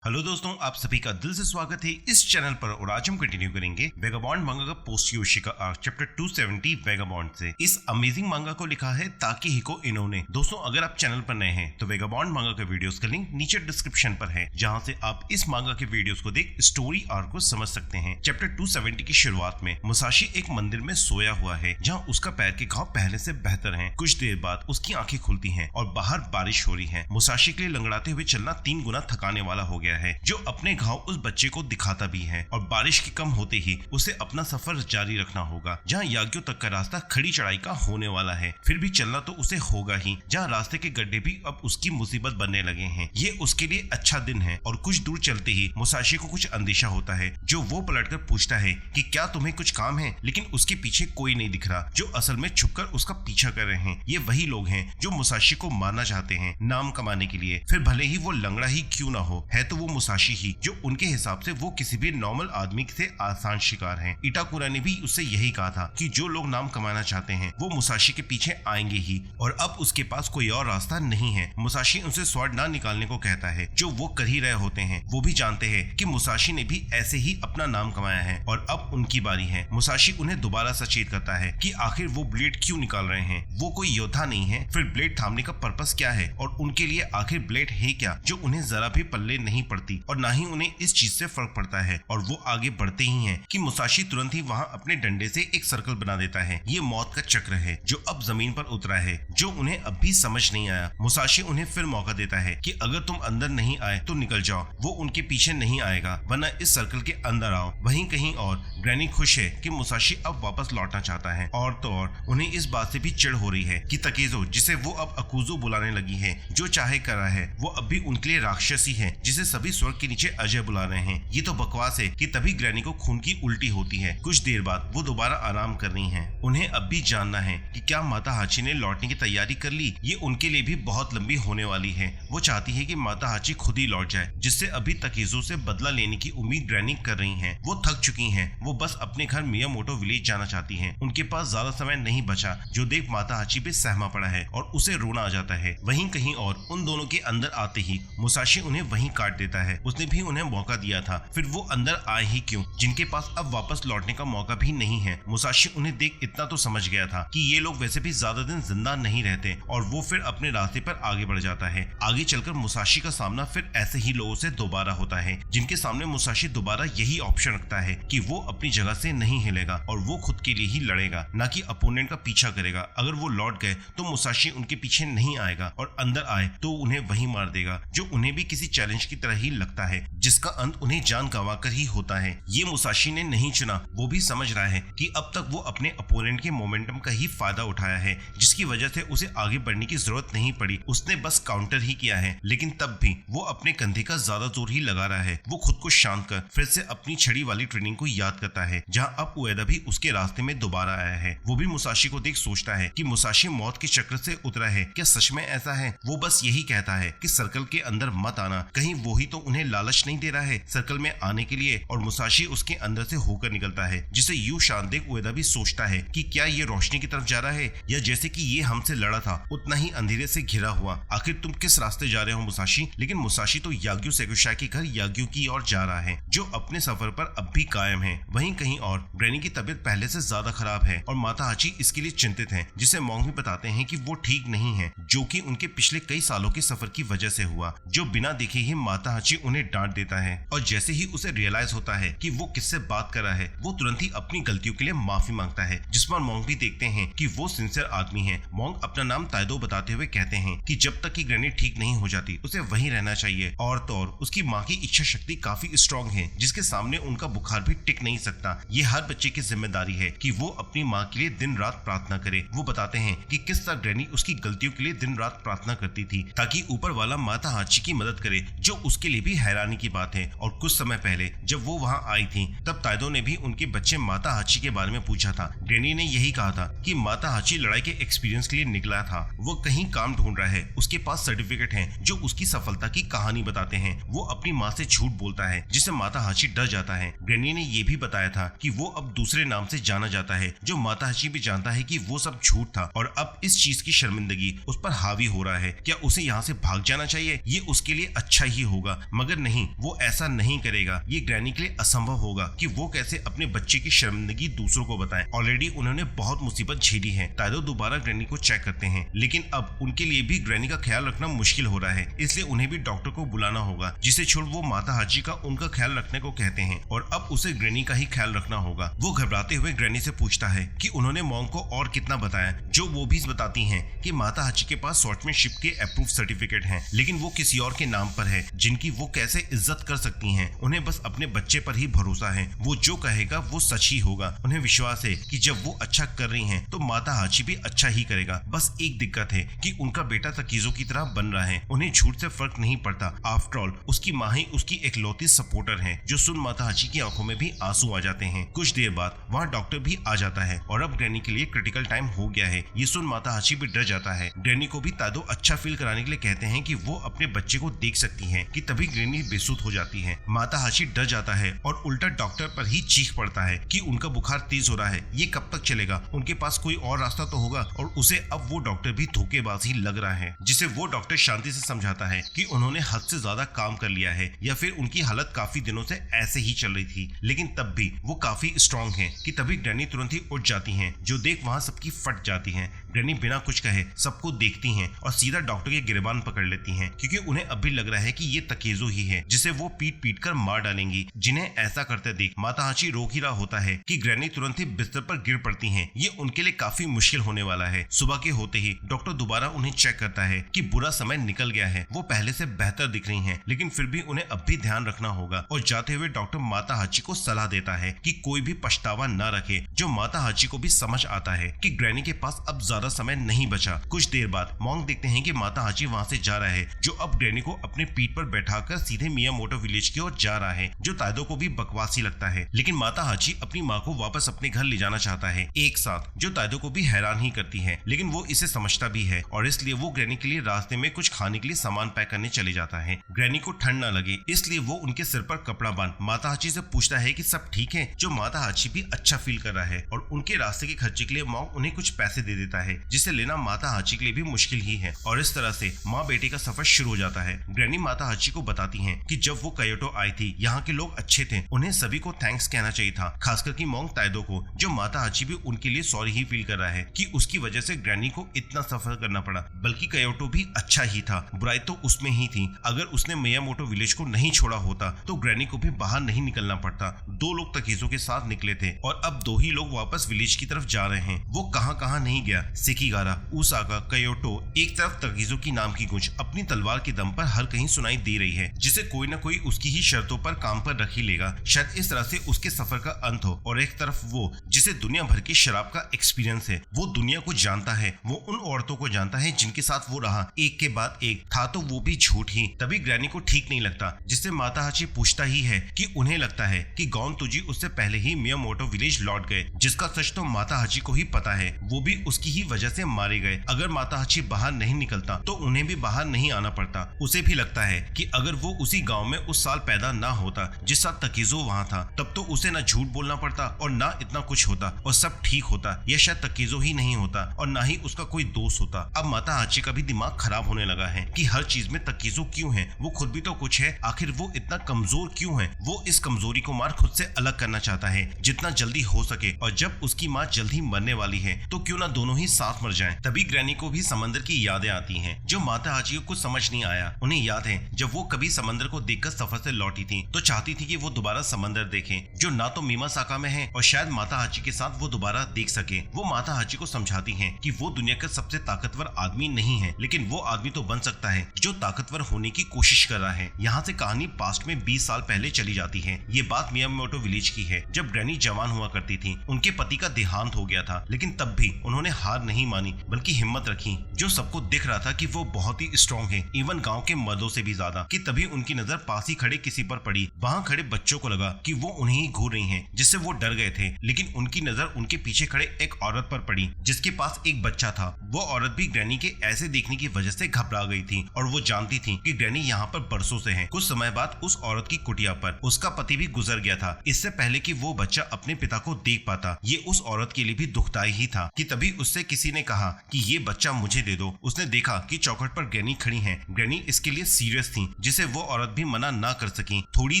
Hello दोस्तों, आप सभी का दिल से स्वागत है इस चैनल पर। और आज हम कंटिन्यू करेंगे वेगाबॉन्ड मांगा का पोस्ट योशिका आर्क चैप्टर 270 वेगाबॉन्ड से। इस अमेजिंग मांगा को लिखा है ताकेहिको इनो ने। दोस्तों, अगर आप चैनल पर नए हैं तो वेगाबॉन्ड मांगा के वीडियोस का लिंक नीचे डिस्क्रिप्शन पर है, जहां से आप इस मांगा के वीडियोस को देख स्टोरी आर्क को समझ सकते हैं। चैप्टर 270 की शुरुआत में मुसाशी एक मंदिर में सोया हुआ है, जहाँ उसका पैर के घाव पहले से बेहतर है। कुछ देर बाद उसकी आंखें खुलती हैं और बाहर बारिश हो रही है। मुसाशी के लिए लंगड़ाते हुए चलना 3 गुना थकाने वाला हो गया है, जो अपने घाव उस बच्चे को दिखाता भी है। और बारिश के कम होते ही उसे अपना सफर जारी रखना होगा, जहाँ याग्यो तक का रास्ता खड़ी चढ़ाई का होने वाला है। फिर भी चलना तो उसे होगा ही, जहाँ रास्ते के गड्ढे भी अब उसकी मुसीबत बनने लगे हैं। ये उसके लिए अच्छा दिन है। और कुछ दूर चलते ही मुसाशी को कुछ अंदेशा होता है, जो वो पलटकर पूछता है कि क्या तुम्हें कुछ काम है। लेकिन उसके पीछे कोई नहीं दिख रहा, जो असल में छुपकर उसका पीछा कर रहे हैं। ये वही लोग हैं जो मुसाशी को मारना चाहते हैं नाम कमाने के लिए। फिर भले ही वो लंगड़ा ही क्यों ना हो, है तो वो मुसाशी ही, जो उनके हिसाब से वो किसी भी नॉर्मल आदमी से आसान शिकार है। इटाकुरा ने भी उससे यही कहा था कि जो लोग नाम कमाना चाहते हैं वो मुसाशी के पीछे आएंगे ही, और अब उसके पास कोई और रास्ता नहीं है। मुसाशी उनसे स्वॉर्ड ना निकालने को कहता है, जो वो कर ही रहे होते हैं। वो भी जानते हैं कि मुसाशी ने भी ऐसे ही अपना नाम कमाया है और अब उनकी बारी है। मुसाशी उन्हें दोबारा सचेत करता है कि आखिर वो ब्लेड क्यों निकाल रहे हैं। वो कोई योद्धा नहीं है, फिर ब्लेड थामने का पर्पस क्या है, और उनके लिए आखिर ब्लेड है क्या, जो उन्हें जरा भी पल्ले नहीं पड़ती और ना ही उन्हें इस चीज से फर्क पड़ता है। और वो आगे बढ़ते ही हैं कि मुसाशी तुरंत ही वहाँ अपने डंडे से एक सर्कल बना देता है। ये मौत का चक्र है जो अब जमीन पर उतरा है, जो उन्हें अब भी समझ नहीं आया। मुसाशी उन्हें फिर मौका देता है कि अगर तुम अंदर नहीं आए तो निकल जाओ। वो उनके पीछे नहीं आएगा, वरना इस सर्कल के अंदर आओ। वहीं कहीं और ग्रैनी खुश है कि मुसाशी अब वापस लौटना चाहता है। और तो और उन्हें इस बात से भी चिढ़ हो रही है कि तकेजो, जिसे वो अब अकुजो बुलाने लगी है, जो चाहे कर रहा है, वो अब भी उनके लिए राक्षसी है, जिसे सभी स्वर्ग के नीचे अजय बुला रहे हैं। ये तो बकवास है कि तभी ग्रैनी को खून की उल्टी होती है। कुछ देर बाद वो दोबारा आराम कर रही हैं। उन्हें अब भी जानना है कि क्या माता हाची ने लौटने की तैयारी कर ली। ये उनके लिए भी बहुत लंबी होने वाली है। वो चाहती है कि माता हाची खुद ही लौट जाए, जिससे अभी तकेजो से बदला लेने की उम्मीद ग्रैनी कर रही है। वो थक चुकी है। वो बस अपने घर मियामोटो विलेज जाना चाहती है। उनके पास ज्यादा समय नहीं बचा, जो देख माता हाची पे सहमा पड़ा है और उसे रोना आ जाता है। वहीं कहीं और उन दोनों के अंदर आते ही मुसाशी उन्हें वहीं काट देता है। उसने भी उन्हें मौका दिया था, फिर वो अंदर आए ही क्यों, जिनके पास अब वापस लौटने का मौका भी नहीं है। मुसाशी उन्हें देख इतना तो समझ गया था कि ये लोग वैसे भी ज्यादा दिन जिंदा नहीं रहते, और वो फिर अपने रास्ते पर आगे बढ़ जाता है। आगे चलकर मुसाशी का सामना फिर ऐसे ही लोगों से दोबारा होता है, जिनके सामने मुसाशी दोबारा यही ऑप्शन रखता है कि वो अपनी जगह से नहीं हिलेगा और वो खुद के लिए ही लड़ेगा, ना कि अपोनेंट का पीछा करेगा। अगर वो लौट गए तो मुसाशी उनके पीछे नहीं आएगा, और अंदर आए तो उन्हें वही मार देगा, जो उन्हें भी किसी चैलेंज की तरह ही लगता है, जिसका अंत उन्हें जान गंवाकर ही होता है। ये मुसाशी ने नहीं चुना। वो भी समझ रहा है कि अब तक वो अपने अपोनेंट के मोमेंटम का ही फायदा उठाया है, जिसकी वजह से उसे आगे बढ़ने की जरूरत नहीं पड़ी। उसने बस काउंटर ही किया है। लेकिन तब भी वो अपने कंधे का ज्यादा जोर ही लगा रहा है। वो खुद को शांत कर फिर से अपनी छड़ी वाली ट्रेनिंग को याद करता है, जहाँ अब उएदा भी उसके रास्ते में दोबारा आया है। वो भी मुसाशी को देख सोचता है कि मुसाशी मौत के चक्र से उतरा है। क्या सच में ऐसा है? वो बस यही कहता है कि सर्कल के अंदर मत आना। कहीं वो ही तो उन्हें लालच नहीं दे रहा है सर्कल में आने के लिए। और मुसाशी उसके अंदर से होकर निकलता है, जिसे यूं शांत देख उएदा भी सोचता है कि क्या ये रोशनी की तरफ जा रहा है, या जैसे कि ये हमसे लड़ा था उतना ही अंधेरे से घिरा हुआ। आखिर तुम किस रास्ते जा रहे हो मुसाशी? लेकिन मुसाशी तो याग्यो सेकुशाई के घर याग्यो की ओर जा रहा है, जो अपने सफर पर अब भी कायम है। वहीं कहीं और ग्रैनी की तबीयत पहले से ज्यादा खराब है, और माता हाची इसके लिए चिंतित है, जिसे मोंग भी बताते हैं कि वो ठीक नहीं है, जो कि उनके पिछले कई सालों के सफर की वजह से हुआ, जो बिना देखे ही माता हाची उन्हें डांट देता है। और जैसे ही उसे रियलाइज होता है कि वो किससे बात कर रहा है, वो तुरंत ही अपनी गलतियों के लिए माफी मांगता है, जिस पर मोंग भी देखते हैं कि वो सिंसियर आदमी है। मोंग अपना नाम ताइदो बताते हुए कहते हैं कि जब तक कि ग्रैनी ठीक नहीं हो जाती उसे वहीं रहना चाहिए। और तो और उसकी माँ की इच्छा शक्ति काफी स्ट्रॉन्ग है, जिसके सामने उनका बुखार भी टिक नहीं सकता। ये हर बच्चे की जिम्मेदारी है कि वो अपनी माँ के लिए दिन रात प्रार्थना करे। वो बताते हैं कि किस तरह ग्रैनी उसकी गलतियों के लिए दिन रात प्रार्थना करती थी, ताकि ऊपर वाला माता हाची की मदद करे, जो उसके लिए भी हैरानी की बात है। और कुछ समय पहले जब वो वहाँ आई थी, तब ताइदो ने भी उनके बच्चे माता हाची के बारे में पूछा था। ग्रैनी ने यही कहा था कि माता हाची लड़ाई के एक्सपीरियंस के लिए निकला था। वो कहीं काम ढूंढ रहा है, उसके पास सर्टिफिकेट है जो उसकी सफलता की कहानी बताते हैं। वो अपनी माँ से झूठ बोलता है, जिससे माता हाची डर जाता है। ग्रैनी ने ये भी बताया था कि वो अब दूसरे नाम से जाना जाता है, जो माता हाची भी जानता है कि वो सब झूठ था, और अब इस चीज की शर्मिंदगी उस पर हावी हो रहा है। क्या उसे यहाँ से भाग जाना चाहिए? ये उसके लिए अच्छा ही होगा, मगर नहीं, वो ऐसा नहीं करेगा। ये ग्रैनी के लिए असंभव होगा कि वो कैसे अपने बच्चे की शर्मिंदगी दूसरों को बताएं। ऑलरेडी उन्होंने बहुत मुसीबत झेली है। ताइदो दोबारा ग्रैनी को चेक करते हैं, लेकिन अब उनके लिए भी ग्रैनी का ख्याल रखना मुश्किल हो रहा है, इसलिए उन्हें भी डॉक्टर को बुलाना होगा, जिसे छोड़ वो माता हाची का उनका ख्याल रखने को कहते हैं और अब उसे ग्रैनी का ही ख्याल रखना होगा। वो घबराते हुए ग्रैनी से पूछता है कि उन्होंने मॉन्ग को और कितना बताया, जो वो भी बताती हैं कि माता हाची के पास स्वॉर्ड्समैनशिप के अप्रूव सर्टिफिकेट हैं, लेकिन वो किसी और के नाम पर है, जिनकी वो कैसे इज्जत कर सकती हैं। उन्हें बस अपने बच्चे पर ही भरोसा है, वो जो कहेगा वो सच ही होगा। उन्हें विश्वास है कि जब वो अच्छा कर रही हैं तो माता हाची भी अच्छा ही करेगा। बस एक दिक्कत है कि उनका बेटा तकीजों की तरह बन रहा है। उन्हें झूठ से फर्क नहीं पड़ता। आफ्टर ऑल उसकी माँ ही उसकी इकलौती सपोर्टर है। जो सुन माता हाची की आंखों में भी आंसू आ जाते हैं। कुछ देर बाद वहाँ डॉक्टर भी आ जाता है और अब ग्रैनी के लिए क्रिटिकल टाइम हो गया है। ये सुन माता हाची भी डर जाता है। ग्रैनी को भी ताइदो अच्छा फील कराने के लिए कहते हैं कि वो अपने बच्चे को देख सकती हैं कि तभी ग्रैनी बेसुध हो जाती है। माता हाची डर जाता है और उल्टा डॉक्टर पर ही चीख पड़ता है कि उनका बुखार तेज हो रहा है, ये कब तक चलेगा, उनके पास कोई और रास्ता तो होगा। और उसे अब वो डॉक्टर भी धोखेबाज ही लग रहा है, जिसे वो डॉक्टर शांति से समझाता है कि उन्होंने हद से ज्यादा काम कर लिया है या फिर उनकी हालत काफी दिनों से ऐसे ही चल रही थी, लेकिन तब भी वो काफी स्ट्रॉन्ग है। कि तभी ग्रैनी तुरंत ही उठ जाती हैं, जो देख वहाँ सबकी फट जाती हैं। ग्रैनी बिना कुछ कहे सबको देखती हैं और सीधा डॉक्टर के गिरबान पकड़ लेती हैं, क्योंकि उन्हें अब भी लग रहा है कि ये तकेजो ही है, जिसे वो पीट पीट कर मार डालेंगी। जिन्हें ऐसा करते देख माता हाची रोक ही रहा होता है कि ग्रैनी तुरंत ही बिस्तर पर गिर पड़ती हैं। ये उनके लिए काफी मुश्किल होने वाला है। सुबह के होते ही डॉक्टर दोबारा उन्हें चेक करता है कि बुरा समय निकल गया है, वो पहले से बेहतर दिख रही हैं, लेकिन फिर भी उन्हें अब भी ध्यान रखना होगा। और जाते हुए डॉक्टर माता हाची को सलाह देता है कि कोई भी पछतावा न रखे। जो माता हाची को भी समझ आता है कि ग्रैनी के पास अब ज्यादा समय नहीं बचा। कुछ देर बाद मॉन्ग देखते हैं कि माता हाची वहाँ से जा रहा है, जो अब ग्रैनी को अपने पीठ पर बैठाकर सीधे मियामोटो विलेज की ओर जा रहा है, जो ताइदो को भी बकवासी लगता है। लेकिन माता हाची अपनी माँ को वापस अपने घर ले जाना चाहता है एक साथ, जो ताइदो को भी हैरान ही करती है, लेकिन वो इसे समझता भी है और इसलिए वो ग्रैनी के लिए रास्ते में कुछ खाने के लिए सामान पैक करने चले जाता है। ग्रैनी को ठंड न लगे इसलिए वो उनके सिर पर कपड़ा बांध माता हाची से पूछता है कि सब ठीक है, जो माता हाची भी अच्छा फील कर रहा है और उनके रास्ते के खर्चे के लिए मॉन्ग उन्हें कुछ पैसे दे देता है, जिसे लेना माता हाची के लिए भी मुश्किल ही है। और इस तरह से माँ बेटे का सफर शुरू हो जाता है। ग्रैनी माता हाची को बताती हैं कि जब वो कयोटो आई थी यहाँ के लोग अच्छे थे, उन्हें सभी को थैंक्स कहना चाहिए था, खासकर कि मॉन्ग ताइदो को, जो माता हाची भी उनके लिए सॉरी ही फील कर रहा है कि उसकी वजह से ग्रैनी को इतना सफर करना पड़ा। बल्कि कयोटो भी अच्छा ही था, बुराई तो उसमें ही थी। अगर उसने मियामोटो विलेज को नहीं छोड़ा होता तो ग्रैनी को भी बाहर नहीं निकलना पड़ता। दो लोग तकीजों के साथ निकले थे और अब दो ही लोग वापस विलेज की तरफ जा रहे हैं। वो कहां नहीं गया। सेकिगारा, उसाका, कयोटो, एक तरफ तकीजों की नाम की गूंज अपनी तलवार के दम पर हर कहीं सुनाई दे रही है, जिसे कोई न कोई उसकी ही शर्तों पर काम पर रख ही लेगा। शायद इस तरह से उसके सफर का अंत हो। और एक तरफ वो जिसे दुनिया भर की शराब का एक्सपीरियंस है, वो दुनिया को जानता है, वो उन औरतों को जानता है जिनके साथ वो रहा, एक के बाद एक, था तो वो भी झूठ ही। तभी ग्रैनी को ठीक नहीं लगता, जिससे माता हाची पूछता ही है कि उन्हें लगता है कि गॉन तुजी उससे पहले ही मियामोटो विलेज लौट गए, जिसका सच तो माता हाची को ही पता है। वो भी उसकी ही वजह से मारे गए। अगर माता हाची बाहर नहीं निकलता तो उन्हें भी बाहर नहीं आना पड़ता। उसे भी लगता है कि अगर वो उसी गांव में उस साल पैदा ना होता जिस साल तकीजो वहाँ था, तब तो उसे ना झूठ बोलना पड़ता और ना इतना कुछ होता और सब ठीक होता। यह शायद तकीजो ही नहीं होता और ना ही उसका कोई दोस्त होता। अब माता हाची का भी दिमाग खराब होने लगा है कि हर चीज में तकीजो क्यों है। वो खुद भी तो कुछ है, आखिर वो इतना कमजोर क्यों है। वो इस कमजोरी को मार खुद से अलग करना चाहता है जितना जल्दी हो सके, और जब उसकी माँ जल्दी मरने वाली है तो क्यों ना दोनों ही साथ मर जाएं। तभी ग्रैनी को भी समंदर की यादें आती हैं, जो माता हाची को कुछ समझ नहीं आया। उन्हें याद है जब वो कभी समंदर को देखकर सफर से लौटी थी तो चाहती थी कि वो दोबारा समंदर देखें, जो ना तो मीमासाका में है और शायद माता हाची के साथ वो दोबारा देख सके। वो माता हाची को समझाती हैं कि वो दुनिया का सबसे ताकतवर आदमी नहीं है, लेकिन वो आदमी तो बन सकता है जो ताकतवर होने की कोशिश कर रहा है। यहाँ से कहानी पास्ट में 20 साल पहले चली जाती है। ये बात मियामोटो विलेज की है, जब ग्रैनी जवान हुआ करती थी। उनके पति का देहांत हो गया था, लेकिन तब भी उन्होंने हार नहीं मानी, बल्कि हिम्मत रखी। जो सबको दिख रहा था कि वो बहुत ही स्ट्रॉन्ग है, इवन गांव के मर्दों से भी ज्यादा। कि तभी उनकी नजर पास ही खड़े किसी पर पड़ी। वहाँ खड़े बच्चों को लगा कि वो उन्हें ही घूर रही हैं, जिससे वो डर गए थे। लेकिन उनकी नजर उनके पीछे खड़े एक औरत पर पड़ी, जिसके पास एक बच्चा था। वो औरत भी ग्रैनी के ऐसे देखने की वजह से घबरा गई थी और वो जानती थी कि ग्रैनी यहाँ पर बरसों से है। कुछ समय बाद उस औरत की कुटिया पर उसका पति भी गुजर गया था, इससे पहले कि वो बच्चा अपने पिता को देख पाता। ये उस औरत के लिए भी दुखदाई ही था। कि तभी उससे किसी किसी ने कहा कि ये बच्चा मुझे दे दो। उसने देखा कि चौखट पर ग्रैनी खड़ी हैं। ग्रैनी इसके लिए सीरियस थी, जिसे वो औरत भी मना ना कर सकी। थोड़ी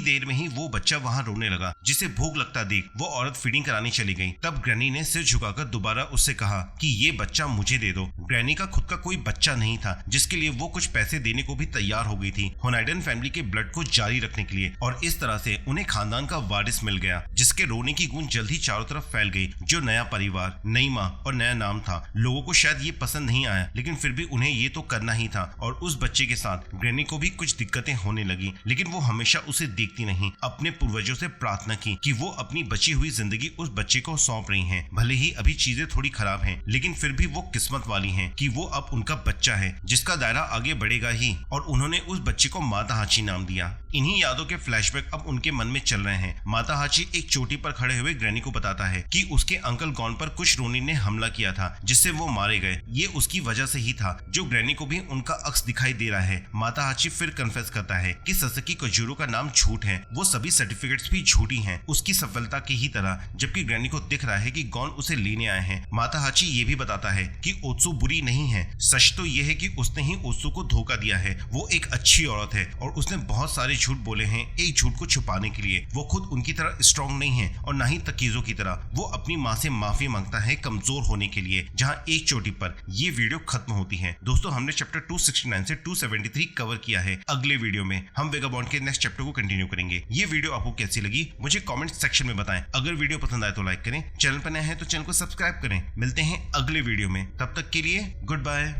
देर में ही वो बच्चा वहाँ रोने लगा, जिसे भूख लगता देख वो औरत फीडिंग कराने चली गई। तब ग्रैनी ने सिर झुकाकर दोबारा उससे कहा कि ये बच्चा मुझे दे दो। ग्रैनी का खुद का कोई बच्चा नहीं था जिसके लिए वो कुछ पैसे देने को भी तैयार हो गई थी, होनाइडन फैमिली के ब्लड को जारी रखने के लिए। और इस तरह से उन्हें खानदान का वारिस मिल गया, जिसके रोने की गूंज जल्द ही चारों तरफ फैल गई। जो नया परिवार, नई माँ और नया नाम था। लोगों को शायद ये पसंद नहीं आया, लेकिन फिर भी उन्हें ये तो करना ही था। और उस बच्चे के साथ ग्रैनी को भी कुछ दिक्कतें होने लगी, लेकिन वो हमेशा उसे देखती नहीं। अपने पूर्वजों से प्रार्थना की कि वो अपनी बची हुई जिंदगी उस बच्चे को सौंप रही हैं। भले ही अभी चीजें थोड़ी खराब हैं, लेकिन फिर भी वो किस्मत वाली हैं कि वो अब उनका बच्चा है, जिसका दायरा आगे बढ़ेगा ही। और उन्होंने उस बच्चे को माता हाची नाम दिया। इन्हीं यादों के फ्लैशबैक अब उनके मन में चल रहे हैं। माता हाची एक चोटी पर खड़े हुए ग्रैनी को बताता है कि उसके अंकल गॉन पर कुछ रोनी ने हमला किया था, जिससे वो मारे गए। ये उसकी वजह से ही था जो ग्रैनी को भी उनका अक्स दिखाई दे रहा है। माता हाची फिर कन्फेस करता है कि ससकी कोजुरो का नाम झूठ है, वो सभी सर्टिफिकेट्स भी झूठी हैं, उसकी सफलता की ही तरह। जबकि ग्रैनी को दिख रहा है कि गॉन उसे लेने आए हैं। माता हाची ये भी बताता है कि ओत्सु बुरी नहीं है, सच तो ये है कि उसने ही ओत्सु को धोखा दिया है। वो एक अच्छी औरत है और उसने बहुत सारे झूठ बोले हैं एक झूठ को छुपाने के लिए। वो खुद उनकी तरह स्ट्रॉन्ग नहीं है और ना ही तकीजों की तरह। वो अपनी माँ से माफी मांगता है कमजोर होने के लिए। जहाँ एक चोटी पर ये वीडियो खत्म होती है। दोस्तों, हमने चैप्टर 269 से 273 कवर किया है। अगले वीडियो में हम वेगाबॉन्ड के नेक्स्ट चैप्टर को कंटिन्यू करेंगे। ये वीडियो आपको कैसी लगी मुझे कमेंट सेक्शन में बताएं। अगर वीडियो पसंद आए तो लाइक करें, चैनल पर नए हैं तो चैनल को सब्सक्राइब करें। मिलते हैं अगले वीडियो में, तब तक के लिए गुड बाय।